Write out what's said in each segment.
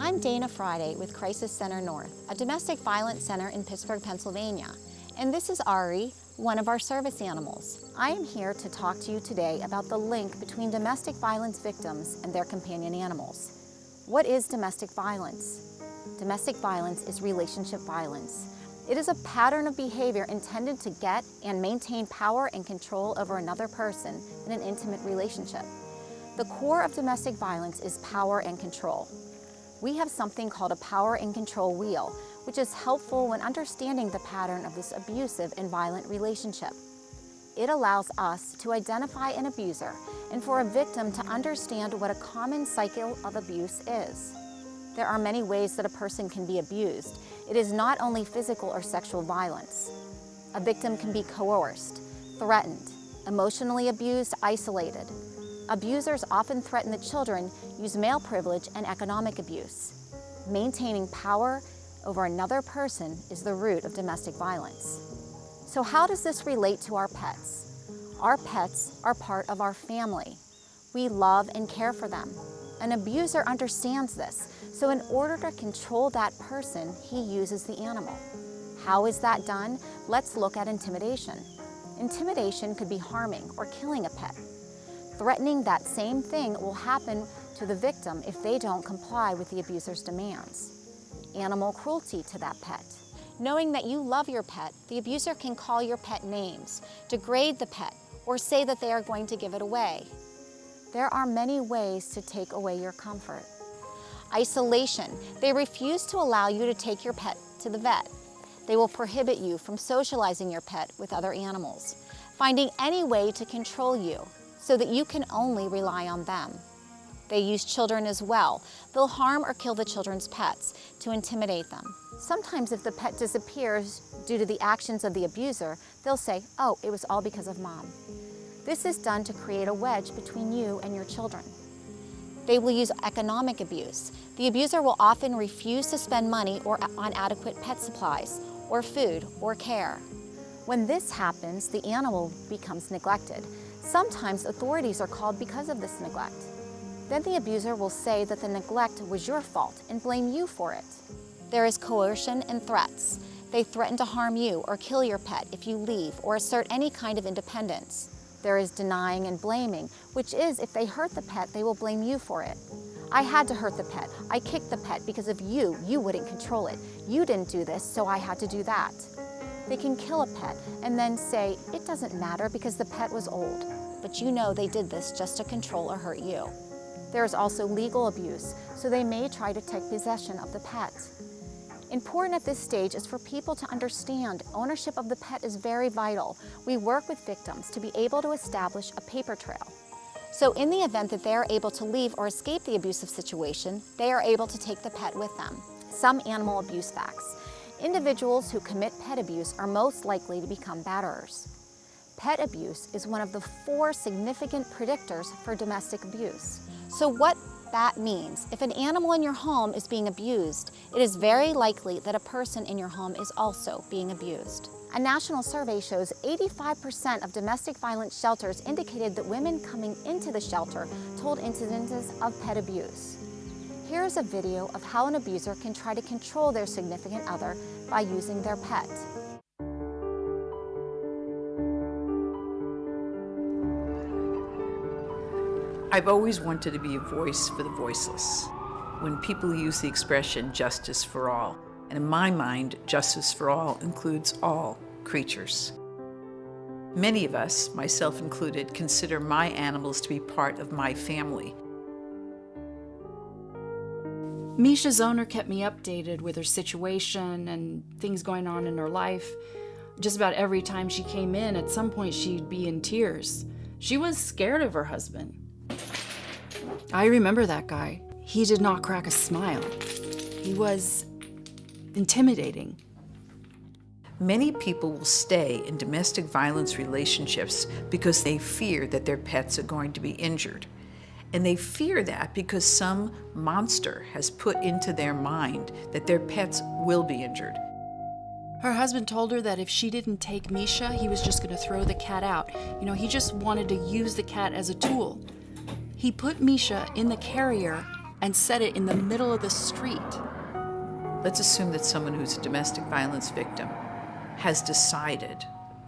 I'm Dana Friday with Crisis Center North, a domestic violence center in Pittsburgh, Pennsylvania. And this is Ari, one of our service animals. I am here to talk to you today about the link between domestic violence victims and their companion animals. What is domestic violence? Domestic violence is relationship violence. It is a pattern of behavior intended to get and maintain power and control over another person in an intimate relationship. The core of domestic violence is power and control. We have something called a power and control wheel, which is helpful when understanding the pattern of this abusive and violent relationship. It allows us to identify an abuser and for a victim to understand what a common cycle of abuse is. There are many ways that a person can be abused. It is not only physical or sexual violence. A victim can be coerced, threatened, emotionally abused, isolated. Abusers often threaten the children, use male privilege, and economic abuse. Maintaining power over another person is the root of domestic violence. So how does this relate to our pets? Our pets are part of our family. We love and care for them. An abuser understands this, so in order to control that person, he uses the animal. How is that done? Let's look at intimidation. Intimidation could be harming or killing a pet. Threatening that same thing will happen to the victim if they don't comply with the abuser's demands. Animal cruelty to that pet. Knowing that you love your pet, the abuser can call your pet names, degrade the pet, or say that they are going to give it away. There are many ways to take away your comfort. Isolation. They refuse to allow you to take your pet to the vet. They will prohibit you from socializing your pet with other animals, finding any way to control you so that you can only rely on them. They use children as well. They'll harm or kill the children's pets to intimidate them. Sometimes if the pet disappears due to the actions of the abuser, they'll say, "Oh, it was all because of Mom." This is done to create a wedge between you and your children. They will use economic abuse. The abuser will often refuse to spend money on adequate pet supplies, or food, or care. When this happens, the animal becomes neglected. Sometimes authorities are called because of this neglect. Then the abuser will say that the neglect was your fault and blame you for it. There is coercion and threats. They threaten to harm you or kill your pet if you leave or assert any kind of independence. There is denying and blaming, which is if they hurt the pet, they will blame you for it. I had to hurt the pet. I kicked the pet because of you. You wouldn't control it. You didn't do this, so I had to do that. They can kill a pet and then say, "It doesn't matter because the pet was old." But you know they did this just to control or hurt you. There is also legal abuse, so they may try to take possession of the pet. Important at this stage is for people to understand ownership of the pet is very vital. We work with victims to be able to establish a paper trail. So in the event that they are able to leave or escape the abusive situation, they are able to take the pet with them. Some animal abuse facts. Individuals who commit pet abuse are most likely to become batterers. Pet abuse is one of the 4 significant predictors for domestic abuse. So what that means, if an animal in your home is being abused, it is very likely that a person in your home is also being abused. A national survey shows 85% of domestic violence shelters indicated that women coming into the shelter told incidences of pet abuse. Here is a video of how an abuser can try to control their significant other by using their pet. I've always wanted to be a voice for the voiceless. When people use the expression justice for all, and in my mind, justice for all includes all creatures. Many of us, myself included, consider my animals to be part of my family. Misha's owner kept me updated with her situation and things going on in her life. Just about every time she came in, at some point she'd be in tears. She was scared of her husband. I remember that guy. He did not crack a smile. He was intimidating. Many people will stay in domestic violence relationships because they fear that their pets are going to be injured. And they fear that because some monster has put into their mind that their pets will be injured. Her husband told her that if she didn't take Misha, he was just going to throw the cat out. He just wanted to use the cat as a tool. He put Misha in the carrier and set it in the middle of the street. Let's assume that someone who's a domestic violence victim has decided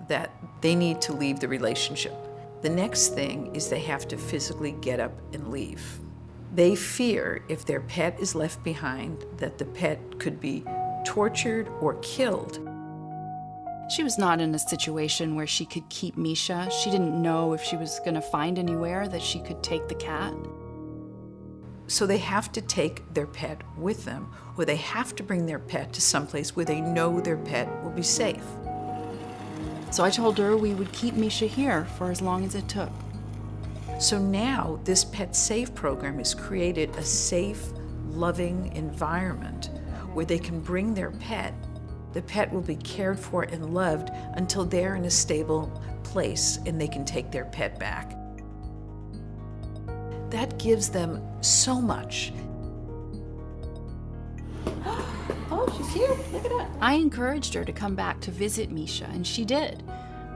that they need to leave the relationship. The next thing is they have to physically get up and leave. They fear if their pet is left behind that the pet could be tortured or killed. She was not in a situation where she could keep Misha. She didn't know if she was going to find anywhere that she could take the cat. So they have to take their pet with them, or they have to bring their pet to someplace where they know their pet will be safe. So I told her we would keep Misha here for as long as it took. So now this Pet Safe program has created a safe, loving environment where they can bring their pet. The pet will be cared for and loved until they're in a stable place and they can take their pet back. That gives them so much. Oh, she's here. Look at that. I encouraged her to come back to visit Misha, and she did.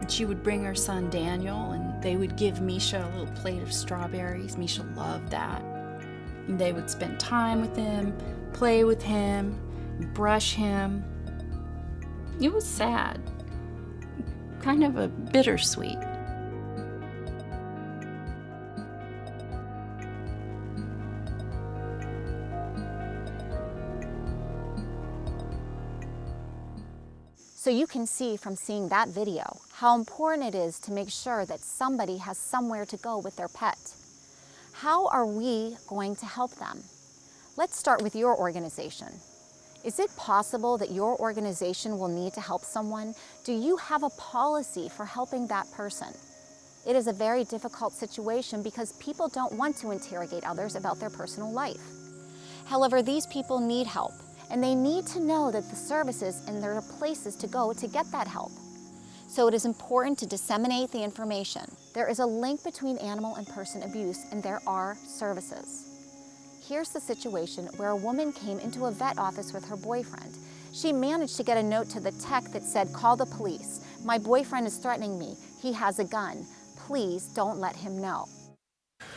And she would bring her son Daniel, and they would give Misha a little plate of strawberries. Misha loved that. And they would spend time with him, play with him, brush him. It was sad, kind of a bittersweet. So you can see from seeing that video how important it is to make sure that somebody has somewhere to go with their pet. How are we going to help them? Let's start with your organization. Is it possible that your organization will need to help someone? Do you have a policy for helping that person? It is a very difficult situation because people don't want to interrogate others about their personal life. However, these people need help, and they need to know that the services and there are places to go to get that help. So it is important to disseminate the information. There is a link between animal and person abuse, and there are services. Here's the situation where a woman came into a vet office with her boyfriend. She managed to get a note to the tech that said, "Call the police. My boyfriend is threatening me. He has a gun. Please don't let him know."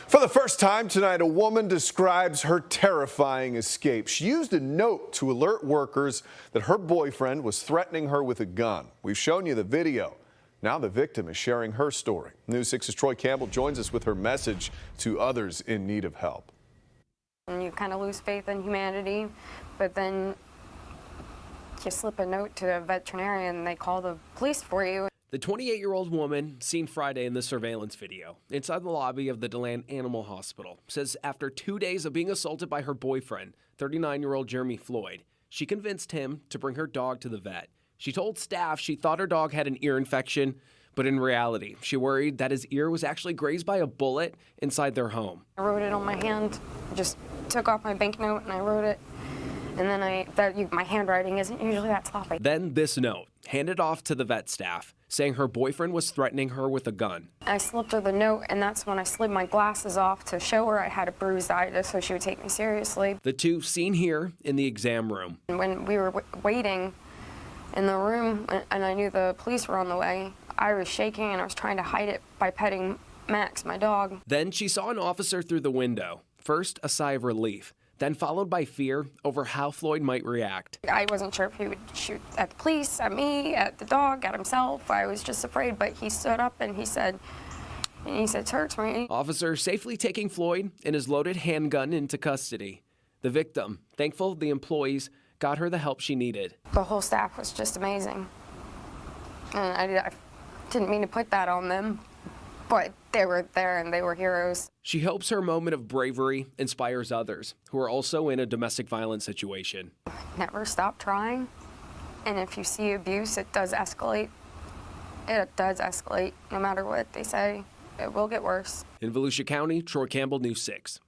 For the first time tonight, a woman describes her terrifying escape. She used a note to alert workers that her boyfriend was threatening her with a gun. We've shown you the video. Now the victim is sharing her story. News 6's Troy Campbell joins us with her message to others in need of help. And you kind of lose faith in humanity, but then you slip a note to a veterinarian and they call the police for you. The 28-year-old woman, seen Friday in the surveillance video inside the lobby of the DeLand Animal Hospital, says after 2 days of being assaulted by her boyfriend, 39-year-old Jeremy Floyd, she convinced him to bring her dog to the vet. She told staff she thought her dog had an ear infection, but in reality, she worried that his ear was actually grazed by a bullet inside their home. I wrote it on my hand, just took off my banknote and I wrote it. And then my handwriting isn't usually that sloppy. Then this note, handed off to the vet staff, saying her boyfriend was threatening her with a gun. I slipped her the note, and that's when I slid my glasses off to show her I had a bruised eye, just so she would take me seriously. The two seen here in the exam room. And when we were waiting in the room, and I knew the police were on the way, I was shaking and I was trying to hide it by petting Max, my dog. Then she saw an officer through the window. First, a sigh of relief, then followed by fear over how Floyd might react. I wasn't sure if he would shoot at the police, at me, at the dog, at himself. I was just afraid, but he stood up and he said, "It hurts me." Officer safely taking Floyd and his loaded handgun into custody. The victim, thankful the employees got her the help she needed. The whole staff was just amazing. And I didn't mean to put that on them, but they were there and they were heroes. She hopes her moment of bravery inspires others who are also in a domestic violence situation. Never stop trying. And if you see abuse, it does escalate. It does escalate, no matter what they say. It will get worse. In Volusia County, Troy Campbell, News 6.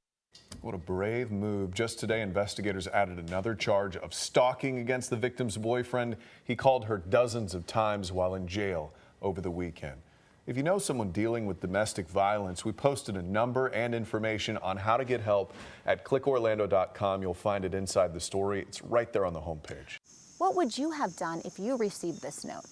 What a brave move. Just today, investigators added another charge of stalking against the victim's boyfriend. He called her dozens of times while in jail over the weekend. If you know someone dealing with domestic violence, we posted a number and information on how to get help at clickorlando.com. You'll find it inside the story. It's right there on the homepage. What would you have done if you received this note?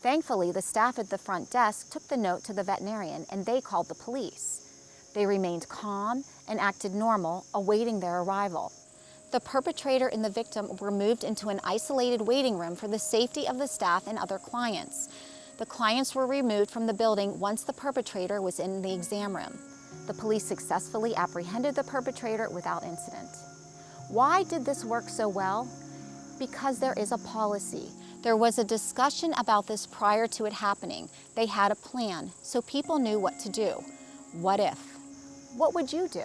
Thankfully, the staff at the front desk took the note to the veterinarian and they called the police. They remained calm and acted normal, awaiting their arrival. The perpetrator and the victim were moved into an isolated waiting room for the safety of the staff and other clients. The clients were removed from the building once the perpetrator was in the exam room. The police successfully apprehended the perpetrator without incident. Why did this work so well? Because there is a policy. There was a discussion about this prior to it happening. They had a plan, so people knew what to do. What if? What would you do?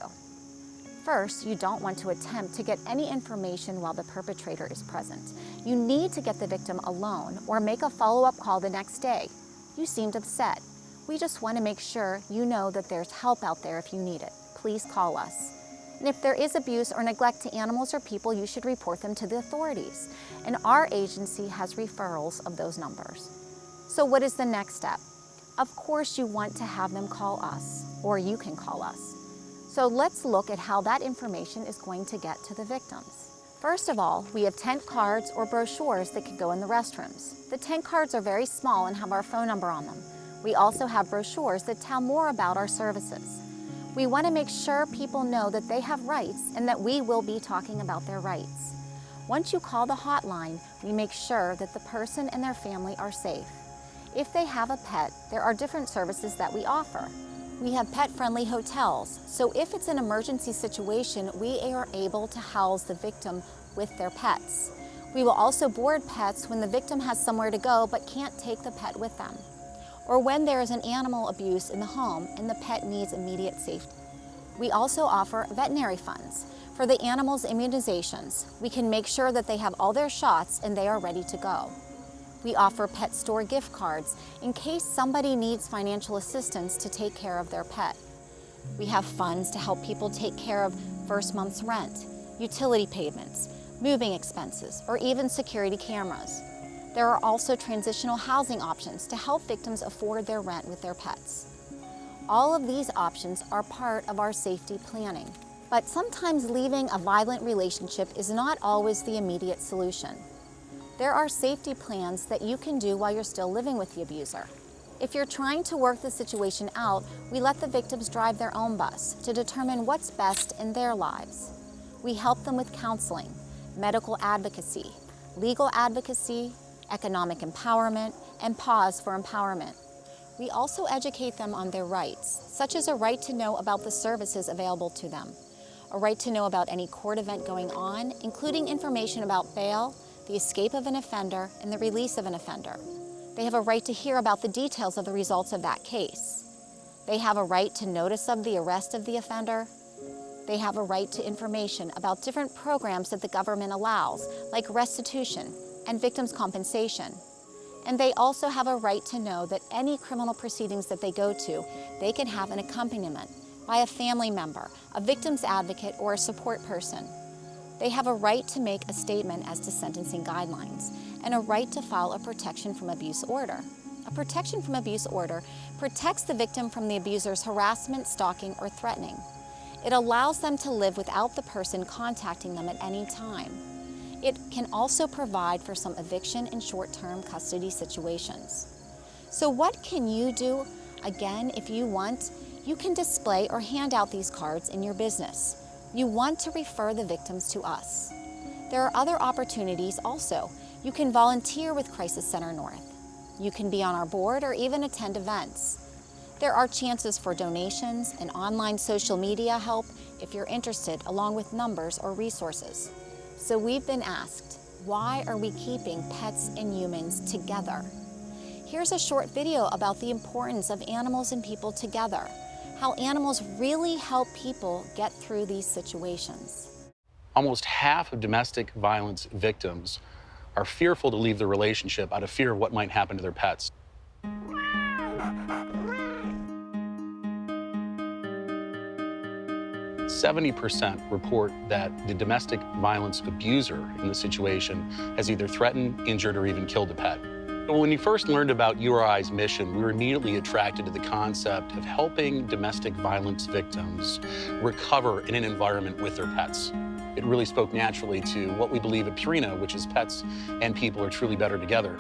First, you don't want to attempt to get any information while the perpetrator is present. You need to get the victim alone or make a follow-up call the next day. You seemed upset. We just want to make sure you know that there's help out there if you need it. Please call us. And if there is abuse or neglect to animals or people, you should report them to the authorities. And our agency has referrals of those numbers. So what is the next step? Of course, you want to have them call us, or you can call us. So let's look at how that information is going to get to the victims. First of all, we have tent cards or brochures that could go in the restrooms. The tent cards are very small and have our phone number on them. We also have brochures that tell more about our services. We want to make sure people know that they have rights and that we will be talking about their rights. Once you call the hotline, we make sure that the person and their family are safe. If they have a pet, there are different services that we offer. We have pet-friendly hotels, so if it's an emergency situation, we are able to house the victim with their pets. We will also board pets when the victim has somewhere to go but can't take the pet with them, or when there is an animal abuse in the home and the pet needs immediate safety. We also offer veterinary funds. For the animals' immunizations, we can make sure that they have all their shots and they are ready to go. We offer pet store gift cards in case somebody needs financial assistance to take care of their pet. We have funds to help people take care of first month's rent, utility payments, moving expenses, or even security cameras. There are also transitional housing options to help victims afford their rent with their pets. All of these options are part of our safety planning. But sometimes leaving a violent relationship is not always the immediate solution. There are safety plans that you can do while you're still living with the abuser. If you're trying to work the situation out, we let the victims drive their own bus to determine what's best in their lives. We help them with counseling, medical advocacy, legal advocacy, economic empowerment, and pause for empowerment. We also educate them on their rights, such as a right to know about the services available to them, a right to know about any court event going on, including information about bail, the escape of an offender, and the release of an offender. They have a right to hear about the details of the results of that case. They have a right to notice of the arrest of the offender. They have a right to information about different programs that the government allows, like restitution and victims' compensation. And they also have a right to know that any criminal proceedings that they go to, they can have an accompaniment by a family member, a victim's advocate, or a support person. They have a right to make a statement as to sentencing guidelines and a right to file a protection from abuse order. A protection from abuse order protects the victim from the abuser's harassment, stalking, or threatening. It allows them to live without the person contacting them at any time. It can also provide for some eviction and short-term custody situations. So what can you do? Again, if you want, you can display or hand out these cards in your business. You want to refer the victims to us. There are other opportunities also. You can volunteer with Crisis Center North. You can be on our board or even attend events. There are chances for donations and online social media help if you're interested, along with numbers or resources. So we've been asked, why are we keeping pets and humans together? Here's a short video about the importance of animals and people together, how animals really help people get through these situations. Almost half of domestic violence victims are fearful to leave the relationship out of fear of what might happen to their pets. 70% report that the domestic violence abuser in the situation has either threatened, injured, or even killed a pet. When we first learned about URI's mission, we were immediately attracted to the concept of helping domestic violence victims recover in an environment with their pets. It really spoke naturally to what we believe at Purina, which is pets and people are truly better together.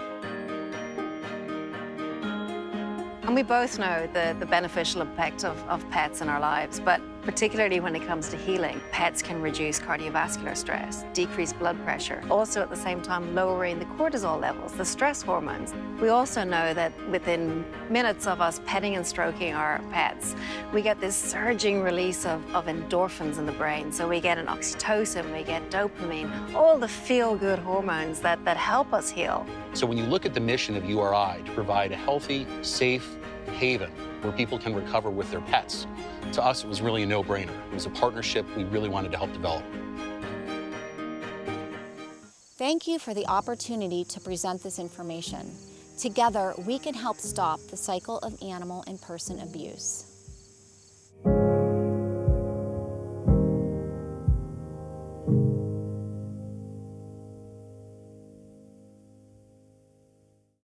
And we both know the beneficial effect of pets in our lives, but particularly when it comes to healing. Pets can reduce cardiovascular stress, decrease blood pressure, also at the same time lowering the cortisol levels, the stress hormones. We also know that within minutes of us petting and stroking our pets, we get this surging release of endorphins in the brain. So we get an oxytocin, we get dopamine, all the feel-good hormones that help us heal. So when you look at the mission of URI to provide a healthy, safe haven where people can recover with their pets, to us it was really a no-brainer. It was a partnership we really wanted to help develop. Thank you for the opportunity to present this information. Together, we can help stop the cycle of animal and person abuse.